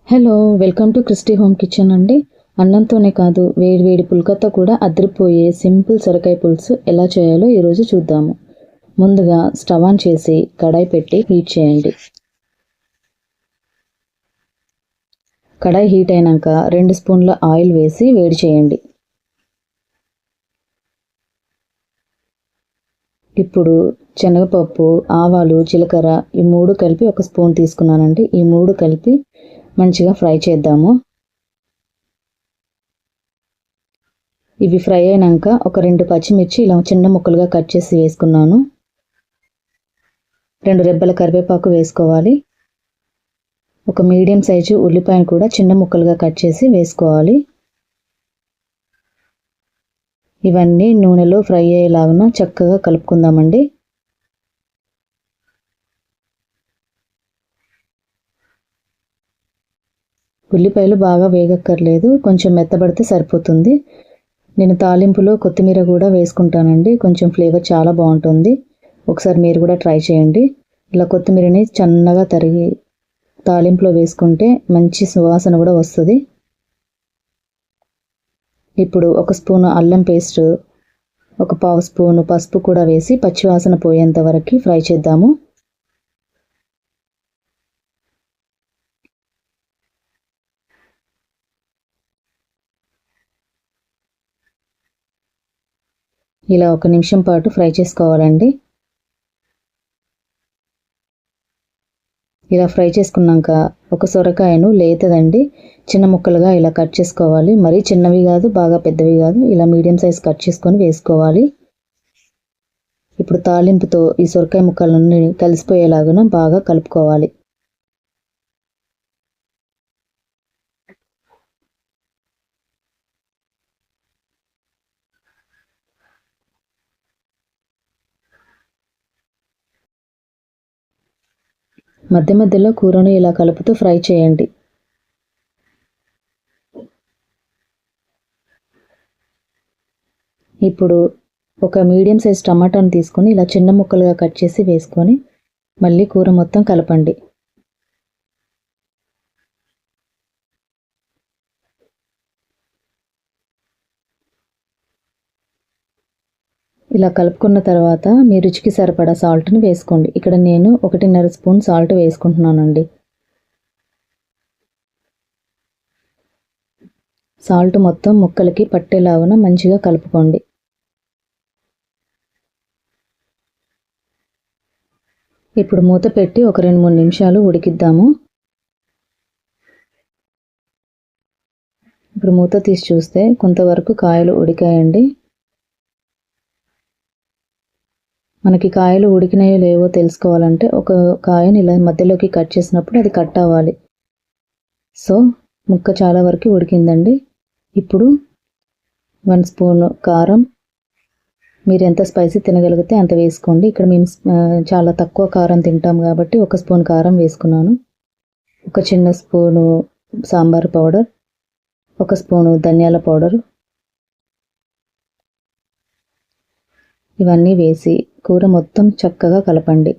Hello, welcome to Christy home kitchen అండి. అన్నంతోనే కాదు, వేడి వేడి పుల్కతో కూడా అదిరిపోయే సింపుల్ సొరకాయ పులుసు ఎలా చేయాలో ఈరోజు చూద్దాము. ముందుగా స్టవ్ ఆన్ చేసి కడాయి పెట్టి హీట్ చేయండి. కడాయి హీట్ అయినాక 2 స్పూన్ల ఆయిల్ వేసి వేడి చేయండి. ఇప్పుడు శనగపప్పు, ఆవాలు, జీలకర్ర ఈ 3 కలిపి 1 స్పూన్ తీసుకున్నానండి. ఈ 3 కలిపి మంచిగా ఫ్రై చేద్దాము. ఇవి ఫ్రై అయినాక ఒక 2 పచ్చిమిర్చి ఇలా చిన్న ముక్కలుగా కట్ చేసి వేసుకున్నాను. 2 రెబ్బల కరివేపాకు వేసుకోవాలి. ఒక మీడియం సైజు ఉల్లిపాయను కూడా చిన్న ముక్కలుగా కట్ చేసి వేసుకోవాలి. ఇవన్నీ నూనెలో ఫ్రై అయ్యేలాగా చక్కగా కలుపుకుందామండి. ఉల్లిపాయలు బాగా వేగక్కర్లేదు, కొంచెం మెత్తబడితే సరిపోతుంది. నేను తాలింపులో కొత్తిమీర కూడా వేసుకుంటానండి, కొంచెం ఫ్లేవర్ చాలా బాగుంటుంది. ఒకసారి మీరు కూడా ట్రై చేయండి. ఇలా కొత్తిమీరని సన్నగా తరిగి తాలింపులో వేసుకుంటే మంచి సువాసన కూడా వస్తుంది. ఇప్పుడు 1 స్పూను అల్లం పేస్ట్, 1/2 స్పూను పసుపు కూడా వేసి పచ్చివాసన పోయేంత వరకు ఫ్రై చేద్దాము. ఇలా 1 నిమిషం పాటు ఫ్రై చేసుకోవాలండి. ఇలా ఫ్రై చేసుకున్నాక ఒక సొరకాయను లేతదండి చిన్న ముక్కలుగా ఇలా కట్ చేసుకోవాలి. మరీ చిన్నవి కాదు, బాగా పెద్దవి కాదు, ఇలా మీడియం సైజ్ కట్ చేసుకొని వేసుకోవాలి. ఇప్పుడు తాలింపుతో ఈ సొరకాయ ముక్కలన్నీ కలిసిపోయేలాగా బాగా కలుపుకోవాలి. మధ్య మధ్యలో కూరను ఇలా కలుపుతూ ఫ్రై చేయండి. ఇప్పుడు ఒక మీడియం సైజ్ టమాటాను తీసుకొని ఇలా చిన్న ముక్కలుగా కట్ చేసి వేసుకొని మళ్ళీ కూర మొత్తం కలపండి. ఇలా కలుపుకున్న తర్వాత మీ రుచికి సరిపడా సాల్ట్ని వేసుకోండి. ఇక్కడ నేను 1.5 స్పూన్ సాల్ట్ వేసుకుంటున్నానండి. సాల్ట్ మొత్తం ముక్కలకి పట్టేలాగా మంచిగా కలుపుకోండి. ఇప్పుడు మూత పెట్టి ఒక 2-3 నిమిషాలు ఉడికిద్దాము. ఇప్పుడు మూత తీసి చూస్తే కొంతవరకు కాయలు ఉడికాయండి. మనకి కాయలు ఉడికినాయో లేవో తెలుసుకోవాలంటే ఒక కాయని ఇలా మధ్యలోకి కట్ చేసినప్పుడు అది కట్ అవ్వాలి. సో ముక్క చాలా వరకు ఉడికిందండి. ఇప్పుడు 1 స్పూన్ కారం, మీరు ఎంత స్పైసీ తినగలిగితే అంత వేసుకోండి. ఇక్కడ మేము చాలా తక్కువ కారం తింటాం కాబట్టి 1 స్పూన్ కారం వేసుకున్నాను. ఒక చిన్న స్పూను సాంబార్ పౌడర్, 1 స్పూను ధనియాల పౌడరు, ఇవన్నీ వేసి కూర మొత్తం చక్కగా కలపండి.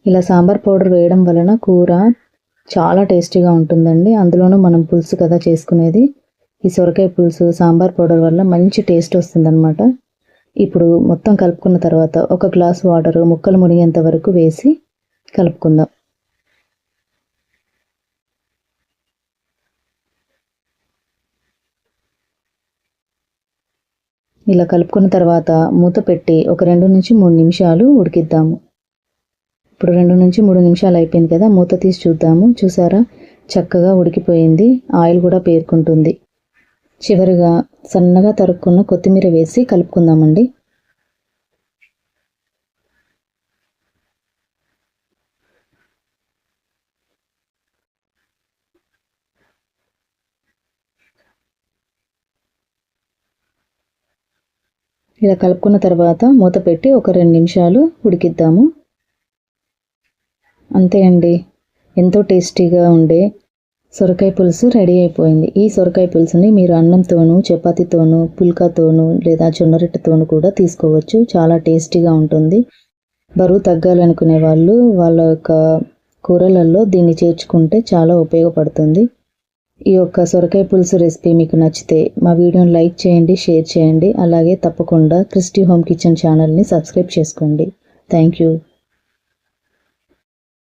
ఇలా సాంబార్ పౌడర్ వేయడం వలన కూర చాలా టేస్టీగా ఉంటుందండి. అందులోనూ మనం పులుసు కదా చేసుకునేది. ఈ సొరకాయ పులుసు సాంబార్ పౌడర్ వల్ల మంచి టేస్ట్ వస్తుందన్నమాట. ఇప్పుడు మొత్తం కలుపుకున్న తర్వాత 1 గ్లాస్ వాటర్ ముక్కలు మునిగేంత వరకు వేసి కలుపుకుందాం. ఇలా కలుపుకున్న తర్వాత మూత పెట్టి ఒక 2-3 నిమిషాలు ఉడికిద్దాము. ఇప్పుడు 2-3 నిమిషాలు అయిపోయింది కదా, మూత తీసి చూద్దాము. చూసారా, చక్కగా ఉడికిపోయింది, ఆయిల్ కూడా పేరుకుంటుంది. చివరిగా సన్నగా తరుక్కున్న కొత్తిమీర వేసి కలుపుకుందామండి. ఇలా కలుపుకున్న తర్వాత మూత పెట్టి ఒక 2 నిమిషాలు ఉడికిద్దాము. అంతే అండి, ఎంతో టేస్టీగా ఉండే సొరకాయ పులుసు రెడీ అయిపోయింది. ఈ సొరకాయ పులుసుని మీరు అన్నంతోనూ, చపాతీతోనూ, పుల్కాతోనూ లేదా జొన్న రొట్టెతోనూ కూడా తీసుకోవచ్చు. చాలా టేస్టీగా ఉంటుంది. బరువు తగ్గాలనుకునే వాళ్ళు వాళ్ళ యొక్క కూరలలో దీన్ని చేర్చుకుంటే చాలా ఉపయోగపడుతుంది. ఈ యొక్క సొరకాయ పులుసు రెసిపీ మీకు నచ్చితే మా వీడియోని లైక్ చేయండి, షేర్ చేయండి. అలాగే తప్పకుండా క్రిస్టీ హోమ్ కిచెన్ ఛానల్ని సబ్స్క్రైబ్ చేసుకోండి. Thank you.